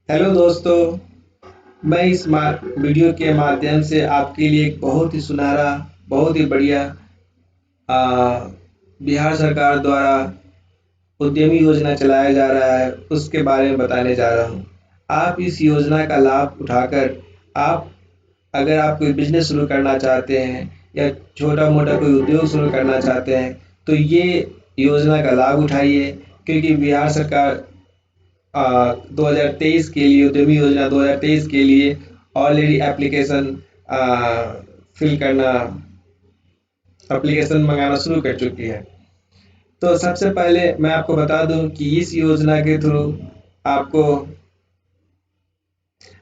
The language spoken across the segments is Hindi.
हेलो दोस्तों, मैं इस वीडियो के माध्यम से आपके लिए एक बहुत ही सुनहरा, बहुत ही बढ़िया आ, बिहार सरकार द्वारा उद्यमी योजना चलाया जा रहा है, उसके बारे में बताने जा रहा हूँ। आप इस योजना का लाभ उठाकर आप अगर आप कोई बिजनेस शुरू करना चाहते हैं या छोटा-मोटा कोई उद्योग शुरू करना चाहते हैं, तो ये योजना का लाभ उठाइए क्योंकि बिहार सरकार 2023 के लिए उद्यमी योजना 2023 के लिए ऑलरेडी फिल करना एप्लीकेशन मंगाना शुरू कर चुकी है। तो सबसे पहले मैं आपको बता दूं कि इस योजना के थ्रू आपको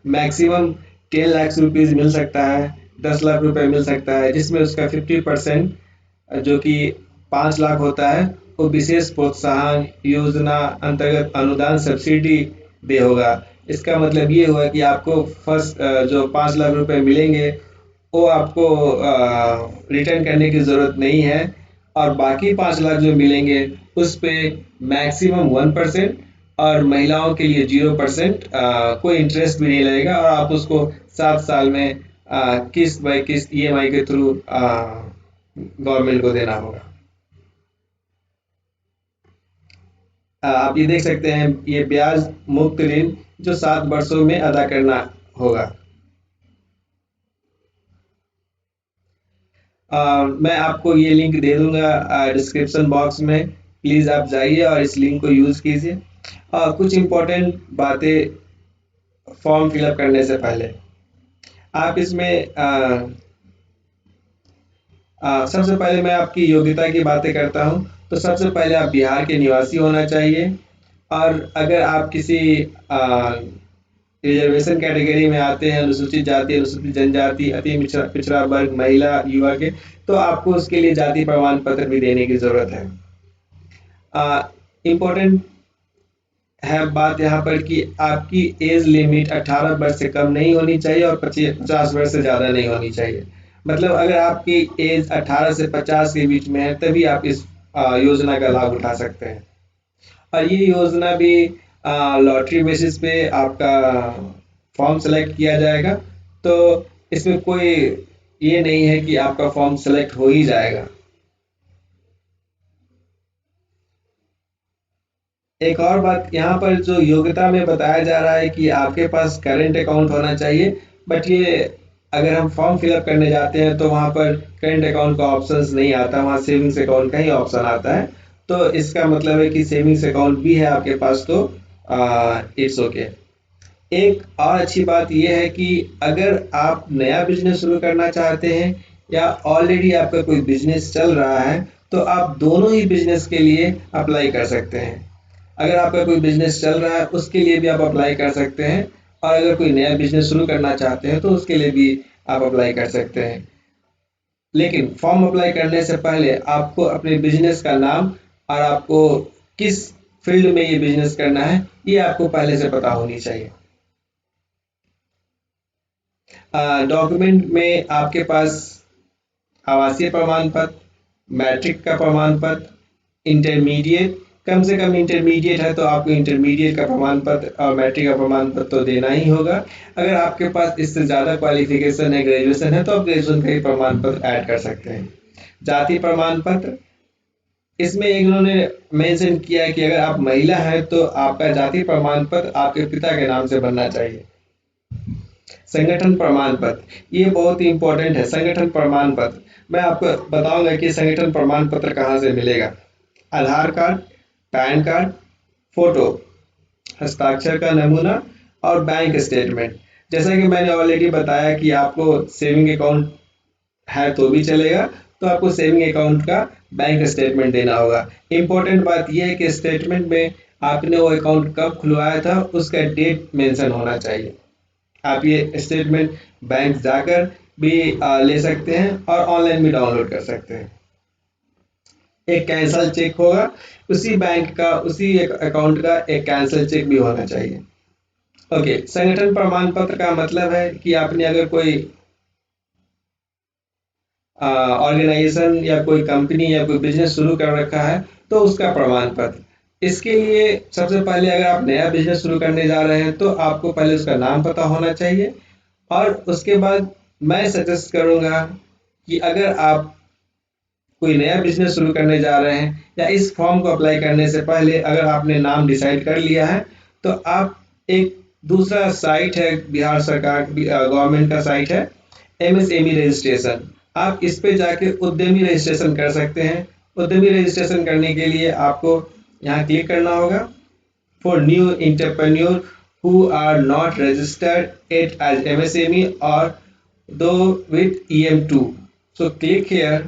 मैक्सिमम 10 लाख रुपीस मिल सकता है, 10 लाख रुपए मिल सकता है, जिसमें उसका 50% जो कि 5 लाख होता है, वो विशेष प्रोत्साहन योजना अंतर्गत अनुदान सब्सिडी दे होगा। इसका मतलब ये हुआ कि आपको फर्स्ट जो 5 लाख रुपए मिलेंगे, वो आपको रिटर्न करने की ज़रूरत नहीं है और बाकी 5 लाख जो मिलेंगे, उस पे मैक्सिमम 1% और महिलाओं के लिए 0% कोई इंटरेस्ट भी नहीं लगेगा और आप उसको 7 साल में किस्त बाय किस्त ईएमआई के थ्रू गवर्नमेंट को देना होगा। आप ये देख सकते हैं, ये ब्याज मुक्त ऋण जो 7 वर्षों में अदा करना होगा। मैं आपको ये लिंक दे दूंगा डिस्क्रिप्शन बॉक्स में, प्लीज़ आप जाइए और इस लिंक को यूज़ कीजिए। कुछ इम्पोर्टेंट बातें फॉर्म फिलअप करने से पहले आप इसमें सबसे पहले मैं आपकी योग्यता की बातें करता हूँ। तो सबसे पहले आप बिहार के निवासी होना चाहिए और अगर आप किसी रिजर्वेशन कैटेगरी में आते हैं, अनुसूचित जाति, अनुसूचित जनजाति, अति पिछड़ा पिछड़ा वर्ग, महिला, युवा के, तो आपको उसके लिए जाति प्रमाण पत्र भी देने की ज़रूरत है। इम्पोर्टेंट है बात यहाँ पर कि आपकी एज लिमिट 18 वर्ष से कम नहीं होनी चाहिए और 50 वर्ष से ज़्यादा नहीं होनी चाहिए। मतलब अगर आपकी एज 18 से 50 के बीच में है, तभी आप इस योजना का लाभ उठा सकते हैं। और ये योजना भी लॉटरी बेसिस पे आपका फॉर्म सेलेक्ट किया जाएगा। तो इसमें कोई ये नहीं है कि आपका फॉर्म सेलेक्ट हो ही जाएगा। एक और बात यहाँ पर जो योग्यता में बताया जा रहा है कि आपके पास करंट अकाउंट होना चाहिए, बट ये अगर हम फॉर्म फिलअप करने जाते हैं तो वहाँ पर करंट अकाउंट का ऑप्शंस नहीं आता, वहाँ सेविंग्स अकाउंट का ही ऑप्शन आता है। तो इसका मतलब है कि सेविंग्स अकाउंट भी है आपके पास, तो इट्स ओके। एक और अच्छी बात यह है कि अगर आप नया बिजनेस शुरू करना चाहते हैं या ऑलरेडी आपका कोई बिजनेस चल रहा है, तो आप दोनों ही बिजनेस के लिए अप्लाई कर सकते हैं। अगर आपका कोई बिजनेस चल रहा है, उसके लिए भी आप अप्लाई कर सकते हैं और अगर कोई नया बिजनेस शुरू करना चाहते हैं, तो उसके लिए भी आप अप्लाई कर सकते हैं। लेकिन फॉर्म अप्लाई करने से पहले आपको अपने बिजनेस का नाम और आपको किस फील्ड में ये बिजनेस करना है, ये आपको पहले से पता होनी चाहिए। डॉक्यूमेंट में आपके पास आवासीय प्रमाण पत्र, मैट्रिक का प्रमाण पत्र, इंटरमीडिएट, कम से कम इंटरमीडिएट है तो आपको इंटरमीडिएट का प्रमाण पत्र और मैट्रिक का प्रमाण पत्र तो देना ही होगा। अगर आपके पास इससे ज़्यादा क्वालिफिकेशन है, ग्रेजुएशन है, तो आप ग्रेजुएशन का ही प्रमाण पत्र ऐड कर सकते हैं। जाति प्रमाण पत्र, इसमें इन्होंने मेंशन किया है कि अगर आप महिला हैं तो आपका जाति प्रमाण पत्र आपके पिता के नाम से बनना चाहिए। संगठन प्रमाण पत्र, ये बहुत ही इंपॉर्टेंट है। संगठन प्रमाण पत्र मैं आपको बताऊंगा कि संगठन प्रमाण पत्र कहाँ से मिलेगा। आधार कार्ड, पैन कार्ड, फोटो, हस्ताक्षर का नमूना और बैंक स्टेटमेंट। जैसा कि मैंने ऑलरेडी बताया कि आपको सेविंग अकाउंट है तो भी चलेगा, तो आपको सेविंग अकाउंट का बैंक स्टेटमेंट देना होगा। इम्पोर्टेंट बात यह है कि स्टेटमेंट में आपने वो अकाउंट कब खुलवाया था, उसका डेट मेंशन होना चाहिए। आप ये स्टेटमेंट बैंक जाकर भी ले सकते हैं और ऑनलाइन भी डाउनलोड कर सकते हैं। एक कैंसल चेक होगा, उसी बैंक का, उसी एक अकाउंट का एक कैंसल चेक भी होना चाहिए। ओके, संगठन प्रमाण पत्र का मतलब है कि आपने अगर कोई ऑर्गेनाइजेशन या कोई कंपनी या कोई बिजनेस शुरू कर रखा है, तो उसका प्रमाण पत्र। इसके लिए सबसे पहले अगर आप नया बिजनेस शुरू करने जा रहे हैं तो आपको पहले उसका नाम पता होना चाहिए, और उसके बाद मैं सजेस्ट करूंगा कि अगर आप कोई नया बिजनेस शुरू करने जा रहे हैं या इस फॉर्म को अप्लाई करने से पहले अगर आपने नाम डिसाइड कर लिया है, तो आप एक दूसरा साइट है, बिहार सरकार गवर्नमेंट का साइट है, एमएसएमई रजिस्ट्रेशन। आप इस पे जाके उद्यमी रजिस्ट्रेशन कर सकते हैं। उद्यमी रजिस्ट्रेशन करने के लिए आपको यहाँ क्लिक करना होगा, for new entrepreneur who are not registered at as MSME और दो with EM2। So click here.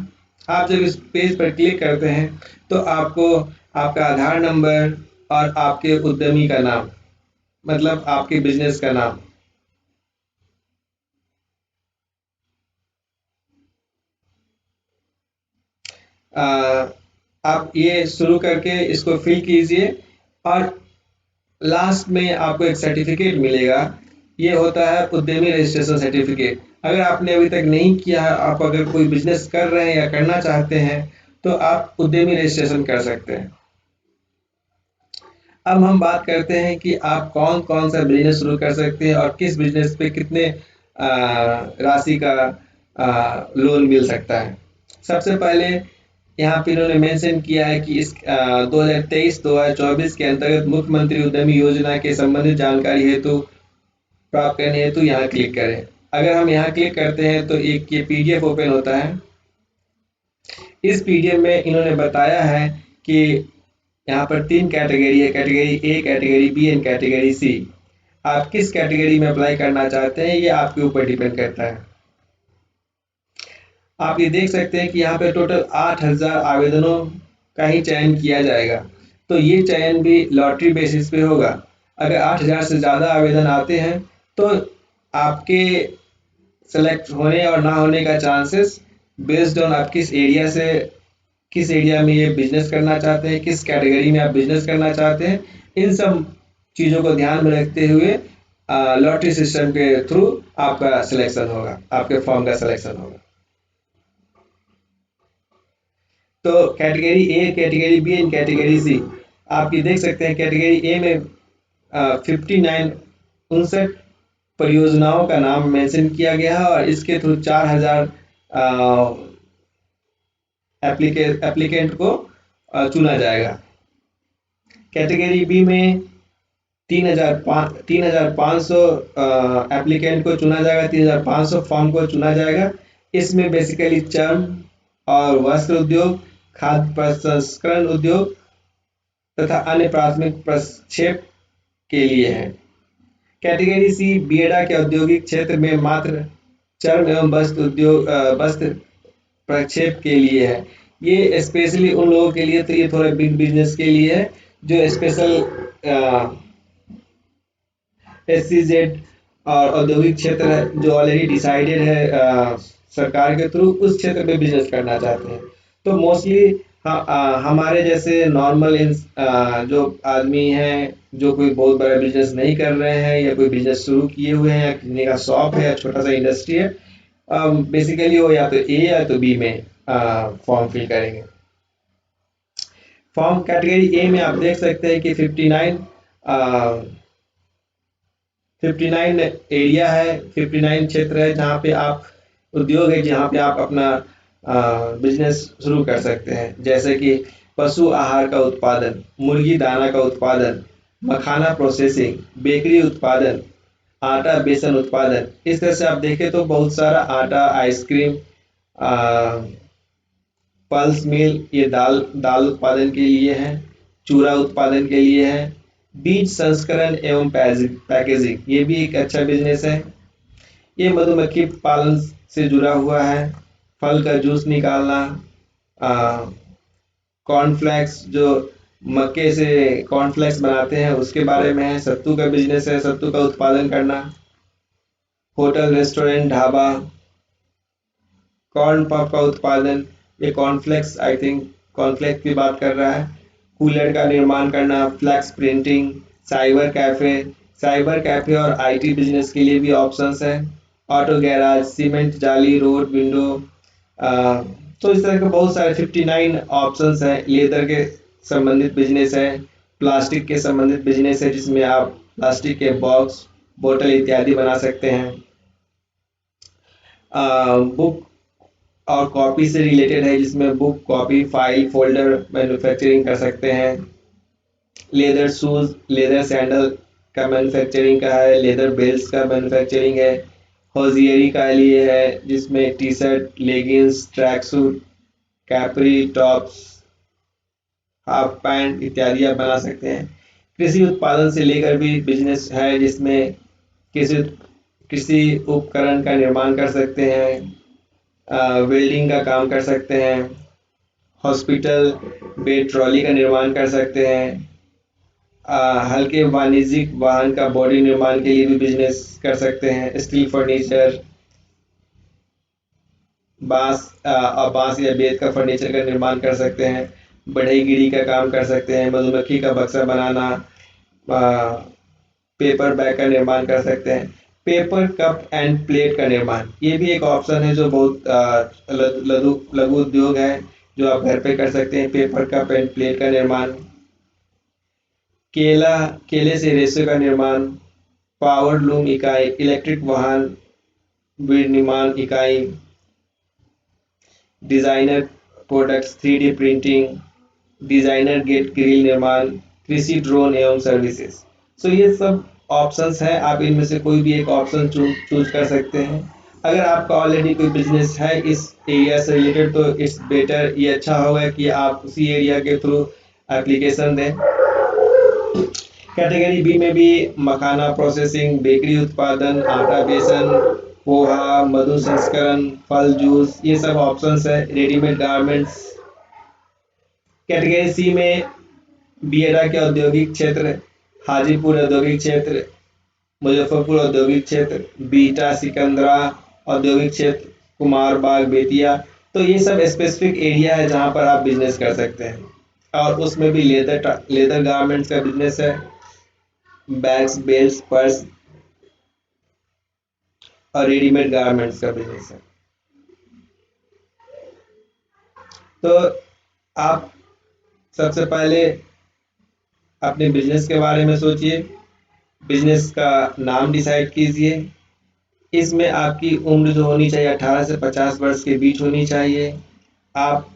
आप जब इस पेज पर क्लिक करते हैं तो आपको आपका आधार नंबर और आपके उद्यमी का नाम, मतलब आपके बिजनेस का नाम, आ, आप ये शुरू करके इसको फिल कीजिए, और लास्ट में आपको एक सर्टिफिकेट मिलेगा। ये होता है उद्यमी रजिस्ट्रेशन सर्टिफिकेट। अगर आपने अभी तक नहीं किया है, आप अगर कोई बिजनेस कर रहे हैं या करना चाहते हैं, तो आप उद्यमी रजिस्ट्रेशन कर सकते हैं। अब हम बात करते हैं कि आप कौन कौन सा बिजनेस शुरू कर सकते हैं और किस बिजनेस पे कितने राशि का लोन मिल सकता है। सबसे पहले यहाँ पे इन्होंने मेंशन किया है कि इस 2023-2024 के अंतर्गत मुख्यमंत्री उद्यमी योजना के संबंधित जानकारी हेतु प्राप्त करने हेतु यहाँ क्लिक करें। अगर हम यहाँ क्लिक करते हैं तो एक ये PDF ओपन होता है। इस PDF में इन्होंने बताया है कि यहाँ पर 3 कैटेगरी है, category A, category B and category C। आप किस कैटेगरी में अप्लाई करना चाहते हैं ये आपके ऊपर डिपेंड करता है। आप ये देख सकते हैं कि यहाँ पे टोटल 8000 आवेदनों का ही चयन किया जाएगा। तो ये चयन भी लॉटरी बेसिस पे होगा। अगर 8000 से ज़्यादा आवेदन आते हैं तो आपके सेलेक्ट होने और ना होने का चांसेस बेस्ड ऑन आप किस एरिया में ये बिजनेस करना चाहते हैं, किस कैटेगरी में आप बिजनेस करना चाहते हैं, इन सब चीज़ों को ध्यान में रखते हुए लॉटरी सिस्टम के थ्रू आपका सिलेक्शन होगा, आपके फॉर्म का सिलेक्शन होगा। तो category A, category B and category C आप ये देख सकते हैं। कैटेगरी ए में 59 परियोजनाओं का नाम मेंशन किया गया है और इसके थ्रू 4000 एप्लीकेंट को चुना जाएगा। कैटेगरी बी में 3500 एप्लीकेंट को चुना जाएगा, 3500 फॉर्म को चुना जाएगा। इसमें बेसिकली चर्म और वस्त्र उद्योग, खाद्य प्रसंस्करण उद्योग तथा अन्य प्राथमिक प्रक्षेप के लिए है। कैटेगरी सी बियडा के औद्योगिक क्षेत्र में मात्र चर्म एवं वस्त्र प्रक्षेप के लिए है। ये स्पेशली उन लोगों के लिए, तो ये थोड़ा बिग बिजनेस के लिए है जो स्पेशल SEZ और औद्योगिक क्षेत्र है जो ऑलरेडी डिसाइडेड है सरकार के थ्रू, उस क्षेत्र में बिजनेस करना चाहते हैं। तो मोस्टली हमारे जैसे नॉर्मल जो आदमी हैं, जो कोई बहुत बड़ा बिजनेस नहीं कर रहे हैं या कोई बिजनेस शुरू किए हुए हैं या किसी का शॉप है या छोटा सा इंडस्ट्री है, बेसिकली वो या तो ए या तो बी में फॉर्म फिल करेंगे। फॉर्म कैटेगरी ए में आप देख सकते हैं कि 59 एरिया है, 59 क्षेत्र है जहाँ पे आप उद्योग है, जहाँ पे आप अपना बिजनेस शुरू कर सकते हैं। जैसे कि पशु आहार का उत्पादन, मुर्गी दाना का उत्पादन, मखाना प्रोसेसिंग, बेकरी उत्पादन, आटा बेसन उत्पादन। इस तरह से आप देखें तो बहुत सारा आटा, आइसक्रीम, पल्स मिल, ये दाल उत्पादन के लिए है, चूरा उत्पादन के लिए है, बीज संस्करण एवं पैकेजिंग, ये भी एक अच्छा बिजनेस है। ये मधुमक्खी पालन से जुड़ा हुआ है, फल का जूस निकालना, कॉर्नफ्लेक्स जो मक्के से कॉर्नफ्लेक्स बनाते हैं उसके बारे में है, सत्तू का बिजनेस है, सत्तू का उत्पादन करना, hotel restaurant dhaba, corn pop का उत्पादन, ये कॉर्नफ्लेक्स आई थिंक कॉर्नफ्लेक्स की बात कर रहा है, कूलर का निर्माण करना, फ्लैक्स प्रिंटिंग, साइबर कैफे और IT बिजनेस के लिए भी ऑप्शंस है, ऑटो गैराज, सीमेंट जाली, रोड विंडो। तो इस तरह के बहुत सारे 59 ऑप्शंस हैं। लेदर के संबंधित बिजनेस है, प्लास्टिक के संबंधित बिजनेस है जिसमें आप प्लास्टिक के बॉक्स, बोतल इत्यादि बना सकते हैं। बुक और कॉपी से रिलेटेड है जिसमें book, copy, file, folder manufacturing कर सकते हैं। लेदर शूज, लेदर सैंडल का मैन्युफैक्चरिंग का है। लेदर बेल्ट का मैन्युफैक्चरिंग है। होजियरी का लिए है जिसमें T shirt, leggings, track suit, capri, tops, half pant इत्यादि आप बना सकते हैं। कृषि उत्पादन से लेकर भी बिजनेस है जिसमें कृषि कृषि उपकरण का निर्माण कर सकते हैं। वेल्डिंग का काम कर सकते हैं। हॉस्पिटल बेड ट्रॉली का निर्माण कर सकते हैं। हल्के वाणिज्यिक वाहन का बॉडी निर्माण के लिए भी बिजनेस कर सकते हैं। स्टील फर्नीचर, बांस या बेत का फर्नीचर का निर्माण कर सकते हैं। बढ़ईगिरी का काम कर सकते हैं। मधुमक्खी का बक्सा बनाना, पेपर बैग का निर्माण कर सकते हैं। पेपर कप एंड प्लेट का निर्माण, ये भी एक ऑप्शन है जो बहुत लघु लघु उद्योग है जो आप घर पे कर सकते हैं। पेपर कप एंड प्लेट का निर्माण। केले से रेशे का निर्माण। पावर लूम इकाई, इलेक्ट्रिक वाहन विनिर्माण इकाई। Designer products, 3D printing, designer gate grill निर्माण, कृषि ड्रोन एवं सर्विसेज। सो ये सब ऑप्शंस हैं, आप इनमें से कोई भी एक ऑप्शन चूज कर सकते हैं। अगर आपका ऑलरेडी कोई बिजनेस है इस एरिया से रिलेटेड तो इट्स बेटर, ये अच्छा होगा कि आप उसी एरिया के थ्रू एप्लीकेशन दें। कैटेगरी बी में भी मखाना प्रोसेसिंग, बेकरी उत्पादन, आटा बेसन, पोहा, मधु संस्करण, फल जूस, ये सब ऑप्शंस है। Readymade garments. कैटेगरी सी में बियरा के औद्योगिक क्षेत्र, हाजीपुर औद्योगिक क्षेत्र, मुजफ्फरपुर औद्योगिक क्षेत्र, बीटा सिकंदरा औद्योगिक क्षेत्र, कुमारबाग बेतिया। तो ये सब स्पेसिफिक एरिया है जहां पर आप बिजनेस कर सकते हैं। और उसमें भी लेदर गारमेंट्स का बिजनेस है। बैग्स, बेल्ट, पर्स और रेडीमेड गारमेंट्स का बिजनेस है। तो आप सबसे पहले अपने बिजनेस के बारे में सोचिए, बिजनेस का नाम डिसाइड कीजिए। इसमें आपकी उम्र जो होनी चाहिए 18 से 50 वर्ष के बीच होनी चाहिए। आप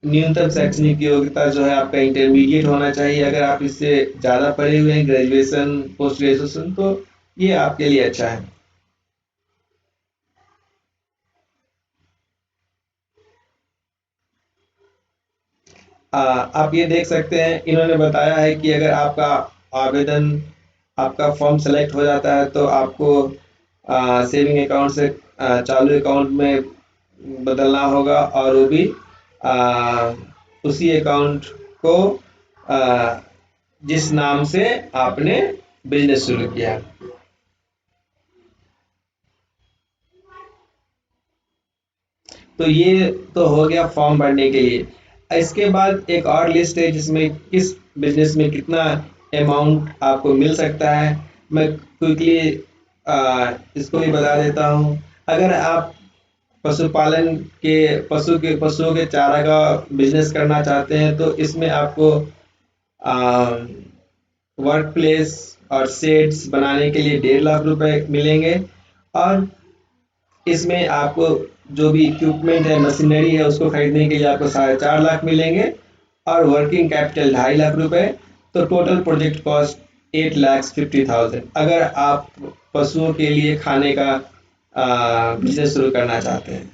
न्यूनतम शैक्षणिक योग्यता जो है आपका इंटरमीडिएट होना चाहिए। अगर आप इससे ज़्यादा पढ़े हुए हैं, ग्रेजुएशन, पोस्ट ग्रेजुएशन, तो ये आपके लिए अच्छा है। आप ये देख सकते हैं, इन्होंने बताया है कि अगर आपका आवेदन, आपका फॉर्म सेलेक्ट हो जाता है तो आपको सेविंग अकाउंट से चालू अकाउंट में बदलना होगा और वो भी आ, उसी अकाउंट को जिस नाम से आपने बिजनेस शुरू किया। तो ये तो हो गया फॉर्म भरने के लिए। इसके बाद एक और लिस्ट है जिसमें किस बिजनेस में कितना अमाउंट आपको मिल सकता है। मैं क्विकली इसको भी बता देता हूँ। अगर आप पशुपालन के पशुओं के चारा का बिजनेस करना चाहते हैं तो इसमें आपको वर्क प्लेस और शेड्स बनाने के लिए 1.5 लाख रुपए मिलेंगे। और इसमें आपको जो भी इक्विपमेंट है, मशीनरी है, उसको खरीदने के लिए आपको 4.5 लाख मिलेंगे और वर्किंग कैपिटल 2.5 लाख रुपए। तो टोटल प्रोजेक्ट कॉस्ट 8,50,000 अगर आप पशुओं के लिए खाने का बिजनेस शुरू करना चाहते हैं।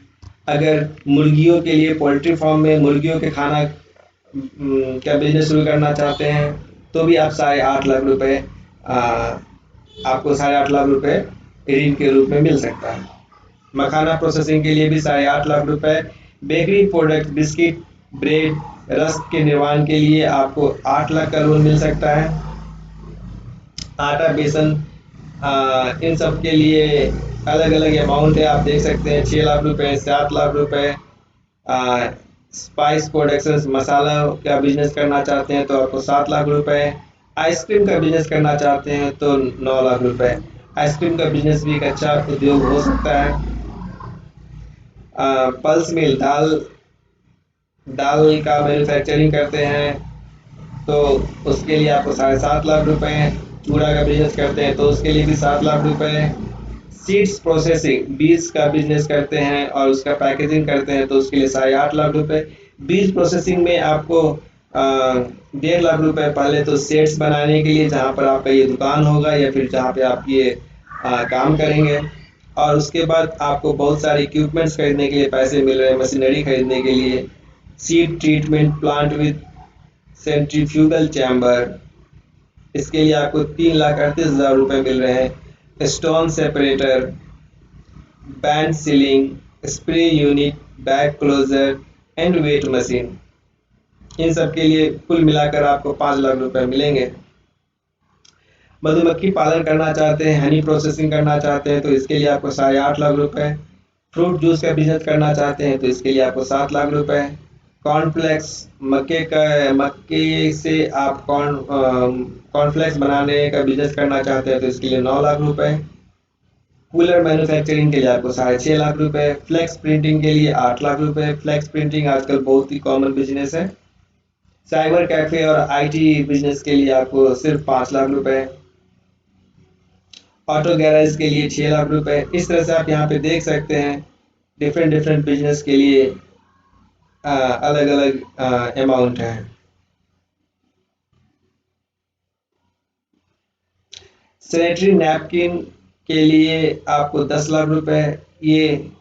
अगर मुर्गियों के लिए पोल्ट्री फार्म में मुर्गियों के खाना का बिजनेस शुरू करना चाहते हैं तो भी आप 8.5 लाख रुपए आपको 8.5 लाख रुपए ऋण के रूप में मिल सकता है। मखाना प्रोसेसिंग के लिए भी 8.5 लाख रुपए। Bakery product, biscuit, bread, rusk के निर्माण के लिए आपको 8 लाख का लोन मिल सकता है। आटा बेसन, इन सब के लिए अलग अलग अमाउंट है, आप देख सकते हैं। 6 लाख रुपए, 7 लाख रुपए। स्पाइस प्रोडक्शन, मसाला का बिजनेस करना चाहते हैं तो आपको 7 लाख रुपए। आइसक्रीम का बिजनेस करना चाहते हैं तो 9 लाख रुपए। आइसक्रीम का बिजनेस भी एक अच्छा उद्योग हो सकता है। पल्स मिल, दाल दाल का मैन्युफैक्चरिंग करते हैं। तो उसके लिए आपको 7.5 लाख रुपए। चूड़ा का बिजनेस करते हैं तो उसके लिए भी 7 लाख रुपए। सीड्स प्रोसेसिंग, बीज का बिजनेस करते हैं और उसका पैकेजिंग करते हैं तो उसके लिए 8.5 लाख रुपए। बीज प्रोसेसिंग में आपको 1.5 लाख रुपए पहले तो सेट्स बनाने के लिए, जहाँ पर आपका ये दुकान होगा या फिर जहाँ पे आप ये काम करेंगे। और उसके बाद आपको बहुत सारे इक्विपमेंट्स खरीदने के लिए पैसे मिल रहे हैं, मशीनरी खरीदने के लिए। Seed treatment plant with centrifugal chamber, इसके लिए आपको 3,38,000 रुपये मिल रहे हैं। Stone separator, band sealing, spray unit, bag closure and weight machine, इन सब के लिए कुल मिलाकर आपको 5 लाख रुपए मिलेंगे। मधुमक्खी पालन करना चाहते हैं, हनी प्रोसेसिंग करना चाहते हैं तो इसके लिए आपको 8.5 लाख रुपए। फ्रूट जूस का बिजनेस करना चाहते हैं तो इसके लिए आपको 7 लाख रुपए। कॉर्नफ्लेक्स, मक्के से आप कॉर्नफ्लेक्स बनाने का बिजनेस करना चाहते हैं तो इसके लिए 9 लाख रुपए। कूलर मैन्युफैक्चरिंग के लिए आपको 6.5 लाख रुपए। फ्लेक्स प्रिंटिंग के लिए 8 लाख रुपए। फ्लेक्स प्रिंटिंग आजकल बहुत ही कॉमन बिजनेस है। साइबर कैफे और आईटी बिजनेस के लिए आपको सिर्फ 5 लाख रुपए। ऑटो गैरेज के लिए 6 लाख रुपए। इस तरह से आप यहाँ पे देख सकते हैं डिफरेंट डिफरेंट बिजनेस के लिए अलग अलग अमाउंट है। सैनिटरी नैपकिन के लिए आपको 10 लाख रुपए। ये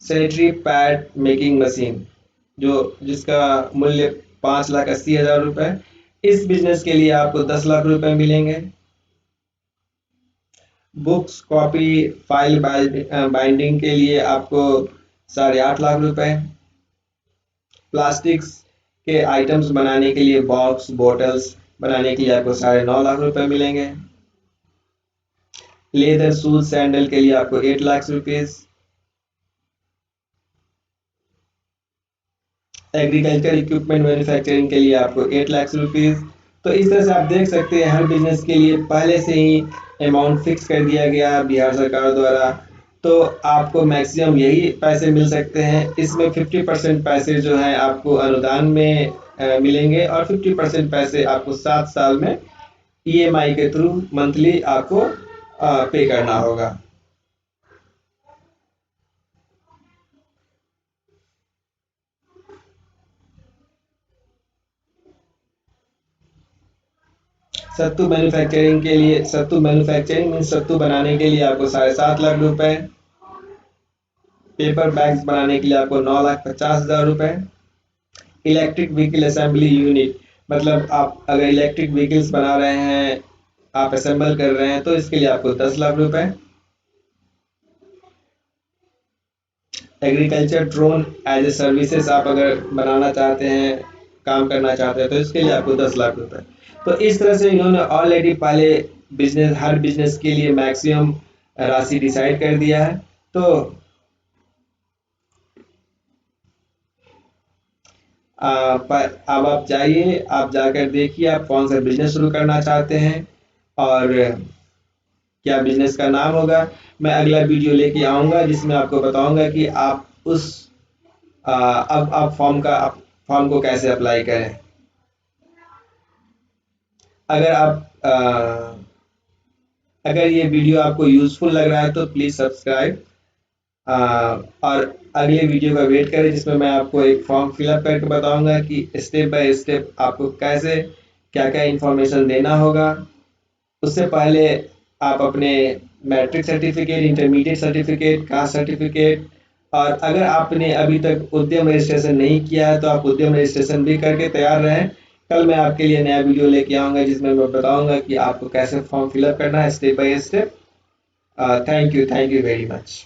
सैनिटरी पैड मेकिंग मशीन जिसका मूल्य 5,80,000 रुपए, इस बिजनेस के लिए आपको 10 लाख रुपए मिलेंगे। बुक्स, कॉपी, फाइल बाइंडिंग के लिए आपको 8.5 लाख रुपए। प्लास्टिक्स के आइटम्स बनाने के लिए बॉक्स, बोटल्स बनाने के लिए आपको 9.5 लाख रुपए मिलेंगे। लेदर शूज सैंडल के लिए आपको 8 lakh rupees. Agriculture equipment manufacturing के लिए आपको 8 लाख रुपीज। तो इस तरह से आप देख सकते हैं हर बिजनेस के लिए पहले से ही अमाउंट फिक्स कर दिया गया बिहार सरकार द्वारा, तो आपको मैक्सिमम यही पैसे मिल सकते हैं। इसमें 50% पैसे जो है आपको अनुदान में मिलेंगे और 50% पैसे आपको 7 साल में ईएमआई के थ्रू मंथली आपको पे करना होगा। सत्तू मैन्युफैक्चरिंग मीन सत्तू बनाने के लिए आपको 7.5 लाख रुपए। पेपर बैग्स बनाने के लिए आपको 9,50,000 रुपए। इलेक्ट्रिक व्हीकल असेंबली यूनिट, मतलब आप अगर इलेक्ट्रिक व्हीकल्स बना रहे हैं, आप असेंबल कर रहे हैं तो इसके लिए आपको 10 लाख रुपए। Agriculture drone as a services आप अगर बनाना चाहते हैं, काम करना चाहते हैं तो इसके लिए आपको 10 लाख रुपए। तो इस तरह से इन्होंने ऑलरेडी पहले हर बिजनेस के लिए मैक्सिमम राशि डिसाइड कर दिया है। तो पर अब आप जाइए, आप जाकर देखिए आप कौन सा बिजनेस शुरू करना चाहते हैं और क्या बिजनेस का नाम होगा। मैं अगला वीडियो लेके आऊँगा जिसमें आपको बताऊँगा कि आप अब आप फॉर्म को कैसे अप्लाई करें। अगर ये वीडियो आपको यूजफुल लग रहा है तो प्लीज़ सब्सक्राइब और अगले वीडियो का वेट करें जिसमें मैं आपको एक फॉर्म फिलअप करके बताऊंगा कि स्टेप बाय स्टेप आपको कैसे क्या क्या इंफॉर्मेशन देना होगा। उससे पहले आप अपने matric certificate, intermediate certificate, caste certificate, और अगर आपने अभी तक उद्यम रजिस्ट्रेशन नहीं किया है तो आप उद्यम रजिस्ट्रेशन भी करके तैयार रहें। कल मैं आपके लिए नया वीडियो लेके आऊँगा जिसमें मैं बताऊँगा कि आपको कैसे फॉर्म फिलअप करना है step by step. Thank you very much.